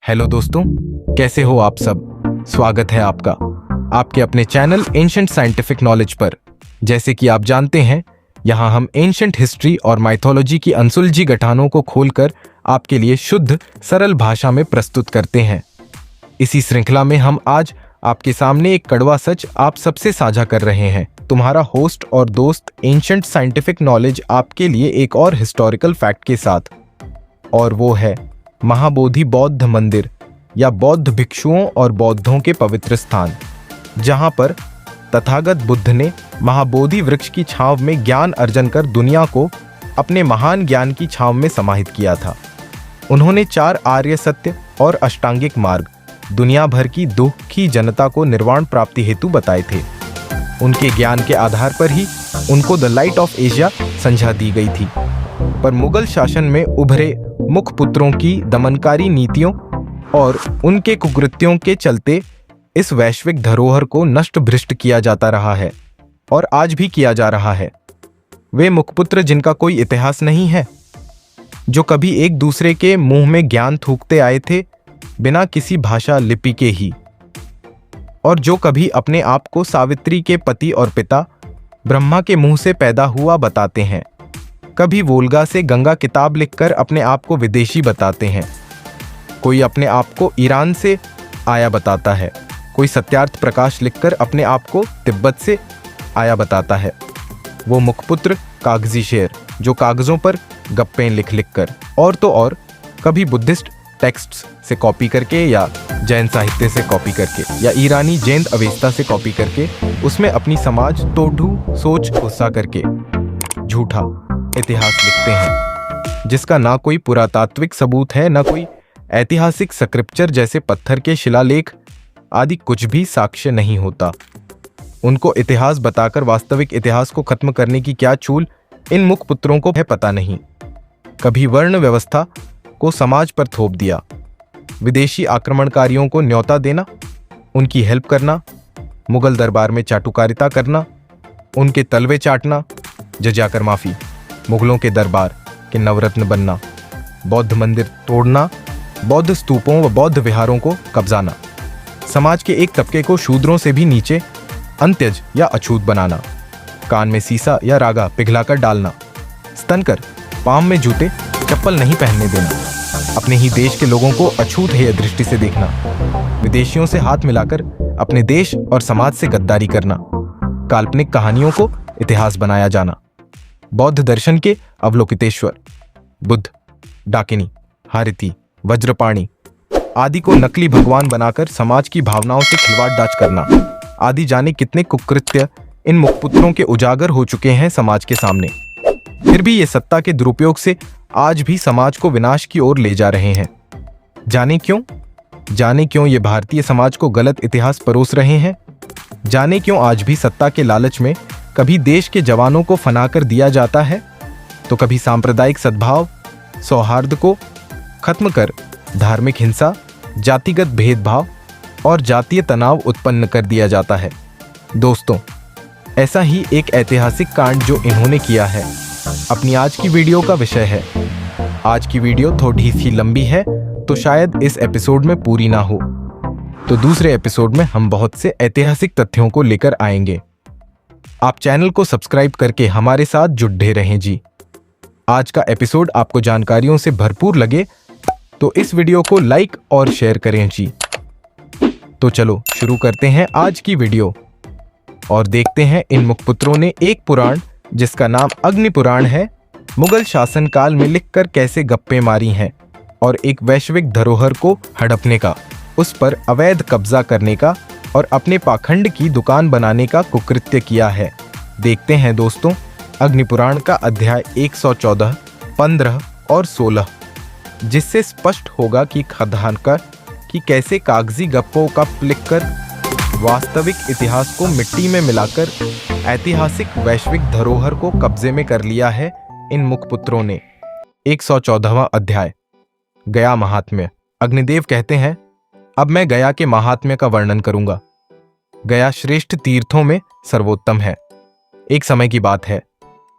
Hello दोस्तों, कैसे हो आप सब। स्वागत है आपका आपके अपने चैनल एंशंट साइंटिफिक नॉलेज पर। जैसे कि आप जानते हैं, यहाँ हम एंशंट हिस्ट्री और माइथोलॉजी की अनसुलझी गठानों को खोलकर आपके लिए शुद्ध सरल भाषा में प्रस्तुत करते हैं। इसी श्रृंखला में हम आज आपके सामने एक कड़वा सच आप सबसे साझा कर रहे हैं। तुम्हारा होस्ट और दोस्त एंशंट साइंटिफिक नॉलेज आपके लिए एक और हिस्टोरिकल फैक्ट के साथ, और वो है महाबोधि बौद्ध मंदिर या बौद्ध भिक्षुओं और बौद्धों के पवित्र स्थान, जहां पर तथागत बुद्ध ने महाबोधि वृक्ष की छांव में ज्ञान अर्जन कर दुनिया को अपने महान ज्ञान की छांव में समाहित किया था। उन्होंने 4 आर्य सत्य और अष्टांगिक मार्ग दुनिया भर की दुखी जनता को निर्वाण प्राप्ति हेतु बताए थे। उनके ज्ञान के आधार पर ही उनको द लाइट ऑफ एशिया संज्ञा दी गई थी। पर मुगल शासन में उभरे मुख पुत्रों की दमनकारी नीतियों और उनके कुकृत्यों के चलते इस वैश्विक धरोहर को नष्ट भ्रष्ट किया जाता रहा है और आज भी किया जा रहा है। वे मुखपुत्र जिनका कोई इतिहास नहीं है, जो कभी एक दूसरे के मुंह में ज्ञान थूकते आए थे बिना किसी भाषा लिपि के ही, और जो कभी अपने आप को सावित्री के पति और पिता ब्रह्मा के मुंह से पैदा हुआ बताते हैं, कभी वोल्गा से गंगा किताब लिखकर अपने आप को विदेशी बताते हैं, कोई अपने आप को ईरान से आया बताता है, कोई सत्यार्थ प्रकाश लिखकर अपने आप को तिब्बत से आया बताता है। वो मुखपुत्र कागजी शेर जो कागजों पर गप्पे लिख कर, और तो और कभी बुद्धिस्ट टेक्स्ट्स से कॉपी करके या जैन साहित्य से कॉपी करके या ईरानी जैन अवेस्ता से कॉपी करके उसमें अपनी समाज तोढ़ू सोच गुस्सा करके झूठा इतिहास लिखते हैं, जिसका ना कोई पुरातात्विक सबूत है, ना कोई ऐतिहासिक स्क्रिप्चर जैसे पत्थर के शिलालेख आदि कुछ भी साक्ष्य नहीं होता। उनको इतिहास बताकर वास्तविक इतिहास को खत्म करने की क्या चूल इन मुखपुत्रों को है पता नहीं। कभी वर्ण व्यवस्था को समाज पर थोप दिया, विदेशी आक्रमणकारियों को न्योता देना, उनकी हेल्प करना, मुगल दरबार में चाटुकारिता करना, उनके तलवे चाटना, जजाकर माफी, मुगलों के दरबार के नवरत्न बनना, बौद्ध मंदिर तोड़ना, बौद्ध स्तूपों व बौद्ध विहारों को कब्जाना, समाज के एक तबके को शूद्रों से भी नीचे अंत्यज या अछूत बनाना, कान में सीसा या रागा पिघलाकर डालना, स्तन कर पांव में जूते चप्पल नहीं पहनने देना, अपने ही देश के लोगों को अछूत हेय दृष्टि से देखना, विदेशियों से हाथ मिलाकर अपने देश और समाज से गद्दारी करना, काल्पनिक कहानियों को इतिहास बनाया जाना, बौद्ध दर्शन के अवलोकितेश्वर बुद्ध, डाकिनी, हारिती, वज्रपाणी आदि को नकली भगवान बनाकर समाज की भावनाओं से खिलवाड़ करना आदि जाने कितने कुकृत्य इन मुखपुत्रों के उजागर हो चुके हैं समाज के सामने। फिर भी ये सत्ता के दुरुपयोग से आज भी समाज को विनाश की ओर ले जा रहे हैं। जाने क्यों ये भारतीय समाज को गलत इतिहास परोस रहे हैं। जाने क्यों आज भी सत्ता के लालच में कभी देश के जवानों को फना कर दिया जाता है, तो कभी सांप्रदायिक सद्भाव सौहार्द को खत्म कर धार्मिक हिंसा, जातिगत भेदभाव और जातीय तनाव उत्पन्न कर दिया जाता है। दोस्तों, ऐसा ही एक ऐतिहासिक कांड जो इन्होंने किया है अपनी आज की वीडियो का विषय है। आज की वीडियो थोड़ी सी लंबी है तो शायद इस एपिसोड में पूरी ना हो, तो दूसरे एपिसोड में हम बहुत से ऐतिहासिक तथ्यों को लेकर आएंगे। आप चैनल को सब्सक्राइब करके हमारे साथ जुड़े रहें जी। आज का एपिसोड आपको जानकारियों से भरपूर लगे तो इस वीडियो को लाइक और शेयर करें जी। तो चलो शुरू करते हैं आज की वीडियो और देखते हैं इन मुखपुत्रों ने एक पुराण जिसका नाम अग्नि पुराण है, मुगल शासनकाल में लिखकर कैसे गप्पे मारी हैं और एक वैश्विक धरोहर को हड़पने का, उस पर अवैध कब्जा करने का और अपने पाखंड की दुकान बनाने का कुकृत्य किया है। देखते हैं दोस्तों अग्निपुराण का अध्याय 114, 15 और 16, जिससे स्पष्ट होगा कि खदानकर कि कैसे कागजी गप्पों का लिखकर वास्तविक इतिहास को मिट्टी में मिलाकर ऐतिहासिक वैश्विक धरोहर को कब्जे में कर लिया है इन मुखपुत्रों ने। 114वां अध्याय, गया महात्म्य। अग्निदेव कहते हैं, अब मैं गया के महात्म्य का वर्णन करूंगा। गया श्रेष्ठ तीर्थों में सर्वोत्तम है। एक समय की बात है,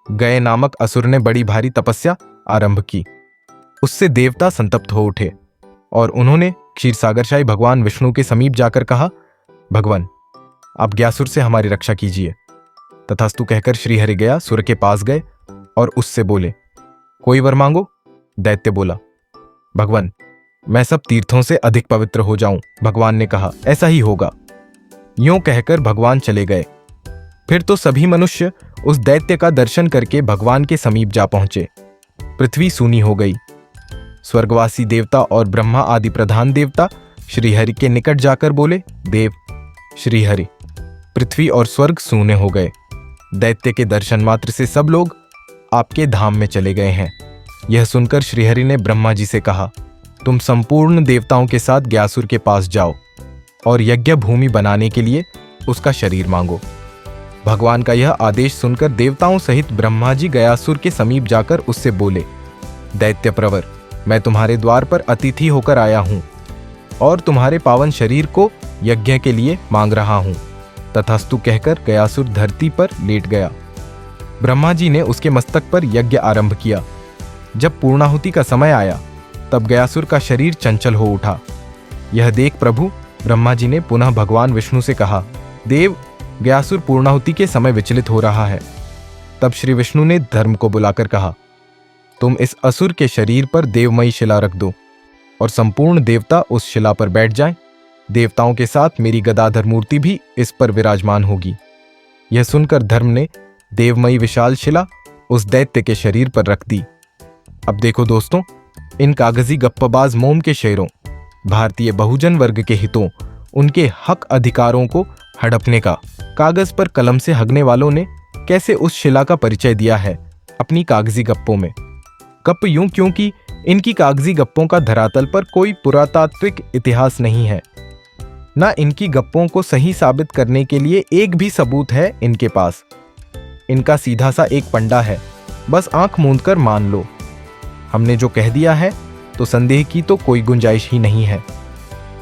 गए नामक असुर ने बड़ी भारी तपस्या आरंभ की। उससे देवता संतप्त हो उठे और उन्होंने क्षीरसागरशाही भगवान विष्णु के समीप जाकर कहा, भगवान आप ग्यासुर से हमारी रक्षा कीजिए। तथास्तु कहकर श्रीहरि गयासुर के पास गए और उससे बोले, कोई वर मांगो। दैत्य बोला, भगवान मैं सब तीर्थों से अधिक पवित्र हो जाऊं। भगवान ने कहा, ऐसा ही होगा। यूं कहकर भगवान चले गए। फिर तो सभी मनुष्य उस दैत्य का दर्शन करके भगवान के समीप जा पहुंचे। पृथ्वी सूनी हो गई। स्वर्गवासी देवता और ब्रह्मा आदि प्रधान देवता श्रीहरि के निकट जाकर बोले, देव श्रीहरि, पृथ्वी और स्वर्ग सूने हो गए। दैत्य के दर्शन मात्र से सब लोग आपके धाम में चले गए हैं। यह सुनकर श्रीहरि ने ब्रह्मा जी से कहा, तुम संपूर्ण देवताओं के साथ ग्यासुर के पास जाओ और यज्ञ भूमि बनाने के लिए उसका शरीर मांगो। भगवान का यह आदेश सुनकर देवताओं सहित ब्रह्मा जी गयासुर के समीप जाकर उससे बोले, दैत्य प्रवर, मैं तुम्हारे द्वार पर अतिथि होकर आया हूं और तुम्हारे पावन शरीर को यज्ञ के लिए मांग रहा हूं। तथास्तु कहकर गयासुर धरती पर लेट गया। ब्रह्मा जी ने उसके मस्तक पर यज्ञ आरंभ किया। जब पूर्णाहुति का समय आया तब गयासुर का शरीर चंचल हो उठा। यह देख प्रभु ब्रह्मा जी ने पुनः भगवान विष्णु से कहा, देव गयासुर पूर्णाहुति के समय विचलित हो रहा है। तब श्री विष्णु ने धर्म को बुलाकर कहा, तुम इस असुर के शरीर पर देवमयी शिला रख दो और संपूर्ण देवता उस शिला पर बैठ जाएं। देवताओं के साथ मेरी गदाधर मूर्ति भी इस पर विराजमान होगी। यह सुनकर धर्म ने देवमयी विशाल शिला उस दैत्य के शरीर पर रख दी। अब देखो दोस्तों, इन कागजी गप्पाबाज मोम के शेरों, भारतीय बहुजन वर्ग के हितों, उनके हक अधिकारों को हड़पने का कागज पर कलम से हगने वालों ने कैसे उस शिला का परिचय दिया है अपनी कागजी गप्पों में। गप्प यूं क्योंकि इनकी कागजी गप्पों का धरातल पर कोई पुरातात्विक इतिहास नहीं है, ना इनकी गप्पों को सही साबित करने के लिए एक भी सबूत है इनके पास। इनका सीधा सा एक पंडा है, बस आंख मूंदकर मान लो। हमने जो कह दिया है तो संदेह की तो कोई गुंजाइश ही नहीं है।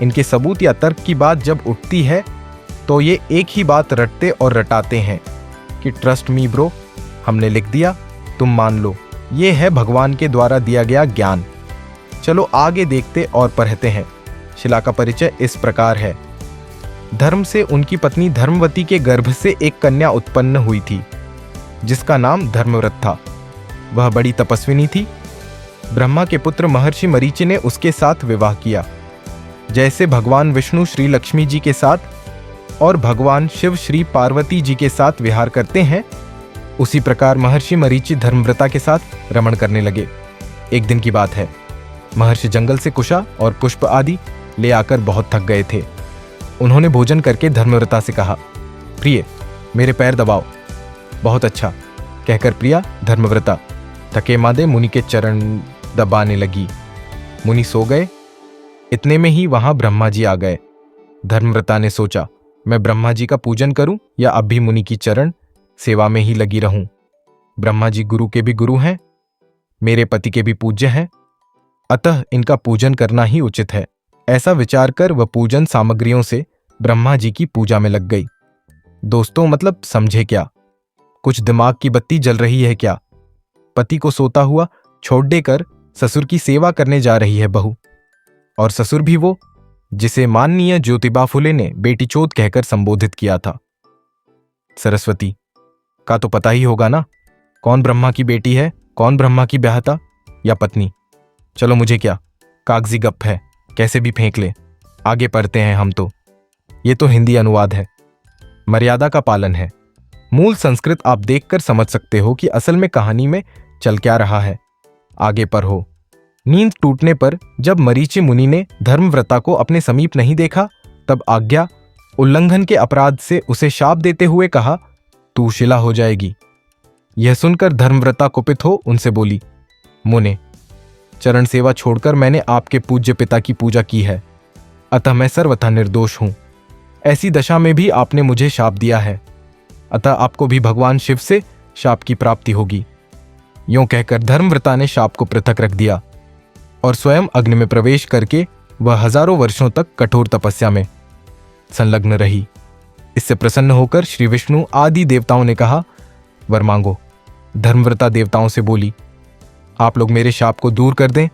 इनके सबूत या तर्क की बात जब उठती है तो ये एक ही बात रटते और रटाते हैं कि ट्रस्ट मी ब्रो, हमने लिख दिया, तुम मान लो। ये है भगवान के द्वारा दिया गया ज्ञान। चलो आगे देखते और पढ़ते हैं। शिला का परिचय इस प्रकार है। धर्म से उनकी पत्नी धर्मवती के गर्भ से एक कन्या उत्पन्न हुई थी जिसका नाम धर्मव्रत था। वह बड़ी तपस्विनी थी। ब्रह्मा के पुत्र महर्षि मरीचि ने उसके साथ विवाह किया। जैसे भगवान विष्णु श्री लक्ष्मी जी के साथ और भगवान शिव श्री पार्वती जी के साथ विहार करते हैं, उसी प्रकार महर्षि मरीचि धर्मव्रता के साथ रमण करने लगे। एक दिन की बात है, महर्षि जंगल से कुशा और पुष्प आदि ले आकर बहुत थक गए थे। उन्होंने भोजन करके धर्मव्रता से कहा, प्रिय मेरे पैर दबाओ। बहुत अच्छा कहकर प्रिया धर्मव्रता थके मादे मुनि के चरण दबाने लगी। मुनि सो गए। इतने में ही वहां ब्रह्मा जी आ गए। धर्मव्रता ने सोचा, मैं ब्रह्मा जी का पूजन करूं या अब भी मुनि की चरण सेवा में ही लगी रहूं। ब्रह्मा जी गुरु के भी गुरु हैं, मेरे पति के भी पूज्य हैं, अतः इनका पूजन करना ही उचित है। ऐसा विचार कर वह पूजन सामग्रियों से ब्रह्मा जी की पूजा में लग गई। दोस्तों मतलब समझे क्या? कुछ दिमाग की बत्ती जल रही है क्या? पति को सोता हुआ छोड़ देकर ससुर की सेवा करने जा रही है बहू, और ससुर भी वो जिसे माननीय ज्योतिबा फुले ने बेटी चोद कहकर संबोधित किया था। सरस्वती का तो पता ही होगा ना, कौन ब्रह्मा की बेटी है, कौन ब्रह्मा की ब्याहता या पत्नी। चलो मुझे क्या, कागजी गप है, कैसे भी फेंक ले। आगे पढ़ते हैं हम तो। ये तो हिंदी अनुवाद है, मर्यादा का पालन है। मूल संस्कृत आप देखकर समझ सकते हो कि असल में कहानी में चल क्या रहा है। आगे पढ़ो। नींद टूटने पर जब मरीचि मुनि ने धर्मव्रता को अपने समीप नहीं देखा, तब आज्ञा उल्लंघन के अपराध से उसे शाप देते हुए कहा, तू शिला हो जाएगी। यह सुनकर धर्मव्रता कुपित हो उनसे बोली, मुने, चरण सेवा छोड़कर मैंने आपके पूज्य पिता की पूजा की है, अतः मैं सर्वथा निर्दोष हूं। ऐसी दशा में भी आपने मुझे शाप दिया है, अतः आपको भी भगवान शिव से शाप की प्राप्ति होगी। यूं कहकर धर्मव्रता ने शाप को पृथक रख दिया और स्वयं अग्नि में प्रवेश करके वह हजारों वर्षों तक कठोर तपस्या में संलग्न रही। इससे प्रसन्न होकर श्री विष्णु आदि देवताओं ने कहा, वर मांगो। धर्मव्रता देवताओं से बोली, आप लोग मेरे शाप को दूर कर दें।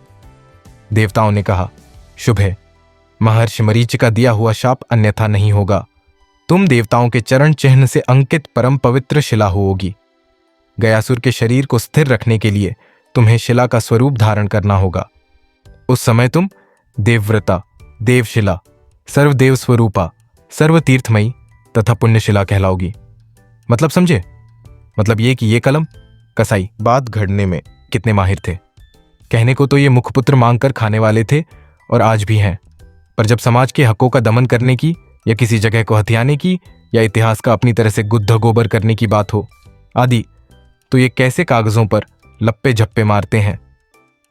देवताओं ने कहा, शुभ है, महर्षि मरीचि का दिया हुआ शाप अन्यथा नहीं होगा। तुम देवताओं के चरण चिन्ह से अंकित परम पवित्र शिला होगी। गयासुर के शरीर को स्थिर रखने के लिए तुम्हें शिला का स्वरूप धारण करना होगा। उस समय तुम देवव्रता, देवशिला, सर्वदेव स्वरूपा, सर्वतीर्थमयी तथा पुण्यशिला कहलाओगी। मतलब समझे? मतलब ये कि ये कलम कसाई बात घड़ने में कितने माहिर थे। कहने को तो ये मुखपुत्र मांगकर खाने वाले थे और आज भी हैं, पर जब समाज के हकों का दमन करने की या किसी जगह को हथियाने की या इतिहास का अपनी तरह से गुद्ध गोबर करने की बात हो आदि, तो ये कैसे कागजों पर लप्पे झप्पे मारते हैं,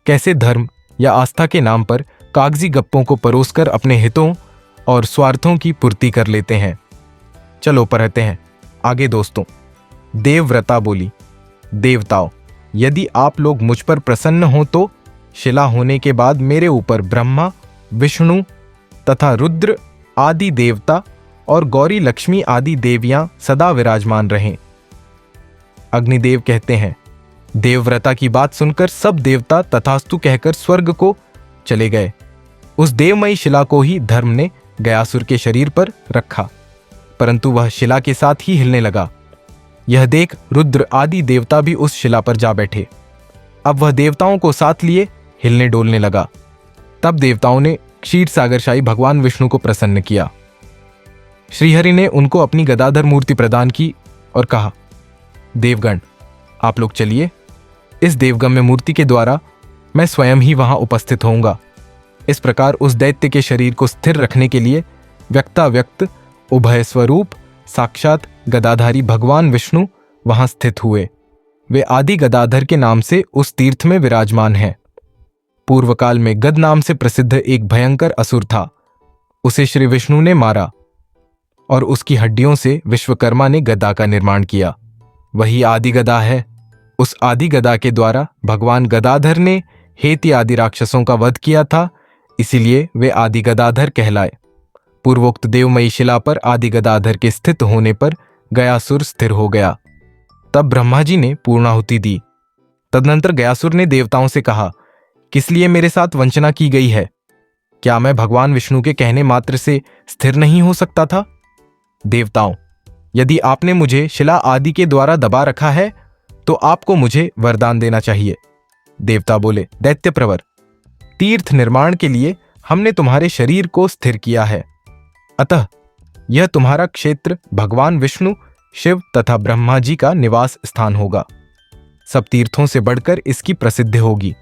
कैसे धर्म या आस्था के नाम पर कागजी गप्पों को परोसकर अपने हितों और स्वार्थों की पूर्ति कर लेते हैं। चलो पढ़ते हैं आगे दोस्तों। देवव्रता बोली, देवताओं, यदि आप लोग मुझ पर प्रसन्न हो तो शिला होने के बाद मेरे ऊपर ब्रह्मा, विष्णु तथा रुद्र आदि देवता और गौरी लक्ष्मी आदि देवियां सदा विराजमान रहें। अग्निदेव कहते हैं, देवव्रता की बात सुनकर सब देवता तथास्तु कहकर स्वर्ग को चले गए। उस देवमयी शिला को ही धर्म ने गयासुर के शरीर पर रखा, परंतु वह शिला के साथ ही हिलने लगा। यह देख रुद्र आदि देवता भी उस शिला पर जा बैठे। अब वह देवताओं को साथ लिए हिलने डोलने लगा। तब देवताओं ने क्षीर सागरशाही भगवान विष्णु को प्रसन्न किया। श्रीहरि ने उनको अपनी गदाधर मूर्ति प्रदान की और कहा, देवगण आप लोग चलिए, इस देवगम्य मूर्ति के द्वारा मैं स्वयं ही वहां उपस्थित होऊंगा। इस प्रकार उस दैत्य के शरीर को स्थिर रखने के लिए व्यक्ताव्यक्त उभय स्वरूप साक्षात गदाधारी भगवान विष्णु वहां स्थित हुए। वे आदि गदाधर के नाम से उस तीर्थ में विराजमान हैं। पूर्व काल में गद नाम से प्रसिद्ध एक भयंकर असुर था। उसे श्री विष्णु ने मारा और उसकी हड्डियों से विश्वकर्मा ने गदा का निर्माण किया। वही आदि गदा है। उस आदि गदा के द्वारा भगवान गदाधर ने हेति आदि राक्षसों का वध किया था, इसीलिए वे आदि गदाधर कहलाए। पूर्वोक्त देवमयी शिला पर आदि गदाधर के स्थित होने पर गयासुर स्थिर हो गया। तब ब्रह्मा जी ने पूर्णाहुति दी। तदनंतर गयासुर ने देवताओं से कहा, किस लिए मेरे साथ वंचना की गई है? क्या मैं भगवान विष्णु के कहने मात्र से स्थिर नहीं हो सकता था? देवताओं, यदि आपने मुझे शिला आदि के द्वारा दबा रखा है तो आपको मुझे वरदान देना चाहिए। देवता बोले, दैत्य प्रवर, तीर्थ निर्माण के लिए हमने तुम्हारे शरीर को स्थिर किया है, अतः यह तुम्हारा क्षेत्र भगवान विष्णु, शिव तथा ब्रह्मा जी का निवास स्थान होगा। सब तीर्थों से बढ़कर इसकी प्रसिद्धि होगी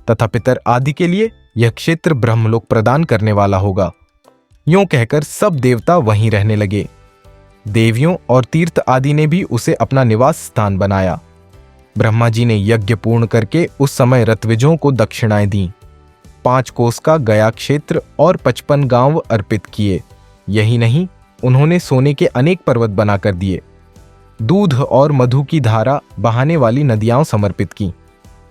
तथा पितर आदि के लिए यह क्षेत्र ब्रह्मलोक प्रदान करने वाला होगा। यूं कहकर सब देवता वहीं रहने लगे। देवियों और तीर्थ आदि ने भी उसे अपना निवास स्थान बनाया। ब्रह्मा जी ने यज्ञ पूर्ण करके उस समय रत्विजों को दक्षिणाएं दी। 5 कोस का गया क्षेत्र और 55 गांव अर्पित किए। यही नहीं, उन्होंने सोने के अनेक पर्वत बनाकर दिए। दूध और मधु की धारा बहाने वाली नदियां समर्पित की।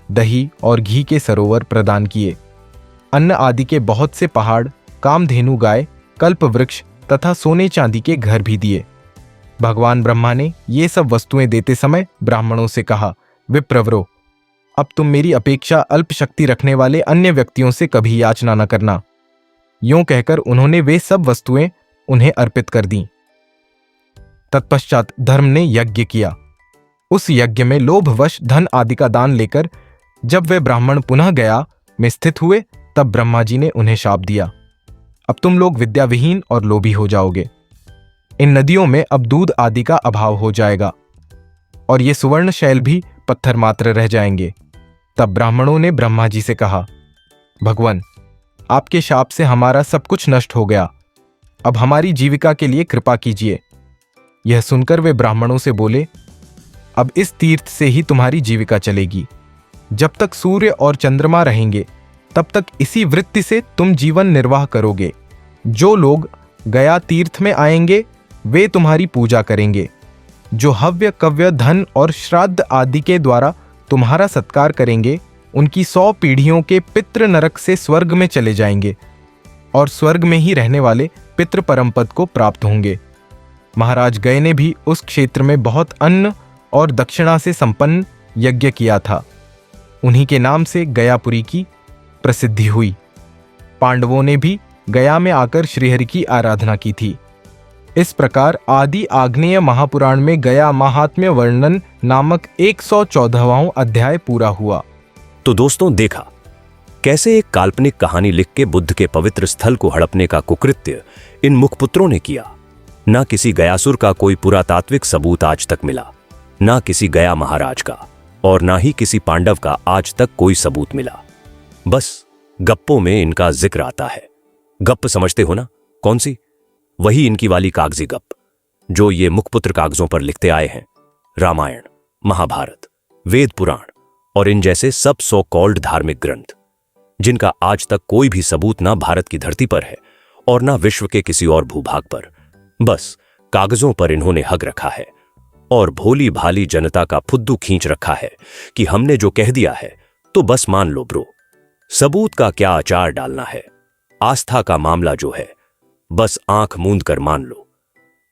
दही और घी के सरोवर प्रदान किए। अन्न आदि के बहुत से पहाड़, कामधेनु गाय, कल्प वृक्ष तथा सोने चांदी के घर भी दिए। भगवान ब्रह्मा ने ये सब वस्तुएं देते समय ब्राह्मणों से कहा, विप्रवरो, अब तुम मेरी अपेक्षा अल्प शक्ति रखने वाले अन्य व्यक्तियों से कभी याचना न करना। यूं कहकर उन्होंने वे सब वस्तुएं उन्हें अर्पित कर दीं। तत्पश्चात धर्म ने यज्ञ किया। उस यज्ञ में लोभवश धन आदि का दान लेकर जब वे ब्राह्मण पुनः गया में स्थित हुए, तब ब्रह्मा जी ने उन्हें शाप दिया, अब तुम लोग विद्याविहीन और लोभी हो जाओगे। इन नदियों में अब दूध आदि का अभाव हो जाएगा और ये सुवर्ण शैल भी पत्थर मात्र रह जाएंगे। तब ब्राह्मणों ने ब्रह्मा जी से कहा, भगवान, आपके शाप से हमारा सब कुछ नष्ट हो गया, अब हमारी जीविका के लिए कृपा कीजिए। यह सुनकर वे ब्राह्मणों से बोले, अब इस तीर्थ से ही तुम्हारी जीविका चलेगी। जब तक सूर्य और चंद्रमा रहेंगे तब तक इसी वृत्ति से तुम जीवन निर्वाह करोगे। जो लोग गया तीर्थ में आएंगे वे तुम्हारी पूजा करेंगे। जो हव्य कव्य धन और श्राद्ध आदि के द्वारा तुम्हारा सत्कार करेंगे, उनकी 100 पीढ़ियों के पितृ नरक से स्वर्ग में चले जाएंगे और स्वर्ग में ही रहने वाले पितृ परम पद को प्राप्त होंगे। महाराज गय ने भी उस क्षेत्र में बहुत अन्न और दक्षिणा से संपन्न यज्ञ किया था। उन्हीं के नाम से गयापुरी की प्रसिद्धि हुई। पांडवों ने भी गया में आकर श्रीहरि की आराधना की थी। इस प्रकार आदि आग्नेय महापुराण में गया महात्म्य वर्णन नामक 114वां अध्याय पूरा हुआ। तो दोस्तों, देखा कैसे एक काल्पनिक कहानी लिख के बुद्ध के पवित्र स्थल को हड़पने का कुकृत्य इन मुखपुत्रों ने किया। ना किसी गयासुर का कोई पुरातात्विक सबूत आज तक मिला, ना किसी गया महाराज का, और ना ही किसी पांडव का आज तक कोई सबूत मिला। बस गप्पों में इनका जिक्र आता है। गप्प समझते हो ना? कौन सी? वही इनकी वाली कागजी गप जो ये मुखपुत्र कागजों पर लिखते आए हैं। रामायण, महाभारत, वेद पुराण और इन जैसे सब सो कॉल्ड धार्मिक ग्रंथ, जिनका आज तक कोई भी सबूत ना भारत की धरती पर है और ना विश्व के किसी और भूभाग पर। बस कागजों पर इन्होंने हक रखा है और भोली भाली जनता का फुद्दू खींच रखा है कि हमने जो कह दिया है तो बस मान लो ब्रो। सबूत का क्या अचार डालना है? आस्था का मामला जो है बस आंख मूंद कर मान लो।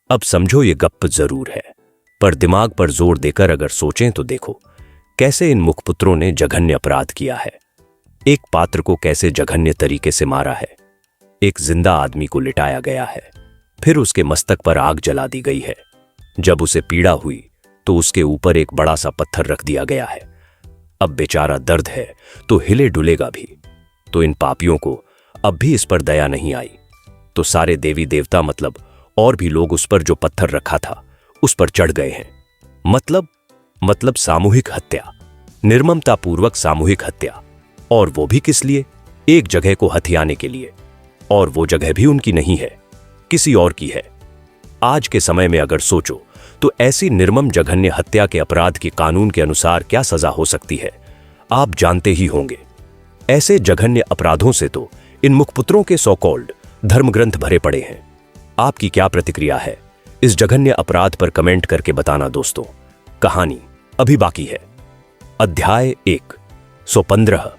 अब समझो ये गप्प जरूर है, पर दिमाग पर जोर देकर अगर सोचें तो देखो कैसे इन मुखपुत्रों ने जघन्य अपराध किया है। एक पात्र को कैसे जघन्य तरीके से मारा है। एक जिंदा आदमी को लिटाया गया है, फिर उसके मस्तक पर आग जला दी गई है। जब उसे पीड़ा हुई तो उसके ऊपर एक बड़ा सा पत्थर रख दिया गया है। अब बेचारा दर्द है तो हिले डुलेगा भी। तो इन पापियों को अब भी इस पर दया नहीं आई, तो सारे देवी देवता मतलब और भी लोग उस पर जो पत्थर रखा था उस पर चढ़ गए हैं। मतलब सामूहिक हत्या, निर्ममतापूर्वक सामूहिक हत्या। और वो भी किस लिए? एक जगह को हथियाने के लिए। और वो जगह भी उनकी नहीं है, किसी और की है। आज के समय में अगर सोचो तो ऐसी निर्मम जघन्य हत्या के अपराध की कानून के अनुसार क्या सजा हो सकती है, आप जानते ही होंगे। ऐसे जघन्य अपराधों से तो इन मुखपुत्रों के सो कॉल्ड धर्मग्रंथ भरे पड़े हैं। आपकी क्या प्रतिक्रिया है इस जघन्य अपराध पर कमेंट करके बताना दोस्तों। कहानी अभी बाकी है। अध्याय 115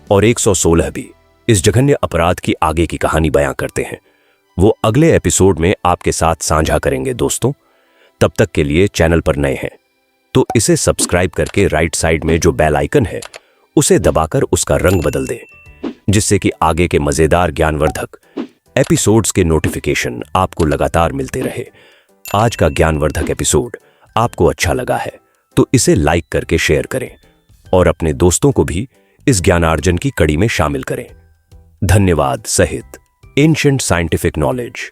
और 116 भी इस जघन्य अपराध की आगे की कहानी बयां करते हैं। वो अगले एपिसोड में आपके साथ साझा करेंगे दोस्तों। तब तक के लिए चैनल पर नए हैं तो इसे सब्सक्राइब करके राइट साइड में जो बेल आइकन है उसे दबाकर उसका रंग बदल दें, जिससे कि आगे के मजेदार ज्ञानवर्धक एपिसोड्स के नोटिफिकेशन आपको लगातार मिलते रहे। आज का ज्ञानवर्धक एपिसोड आपको अच्छा लगा है तो इसे लाइक करके शेयर करें और अपने दोस्तों को भी इस ज्ञानार्जन की कड़ी में शामिल करें। धन्यवाद सहित एंशिएंट साइंटिफिक नॉलेज।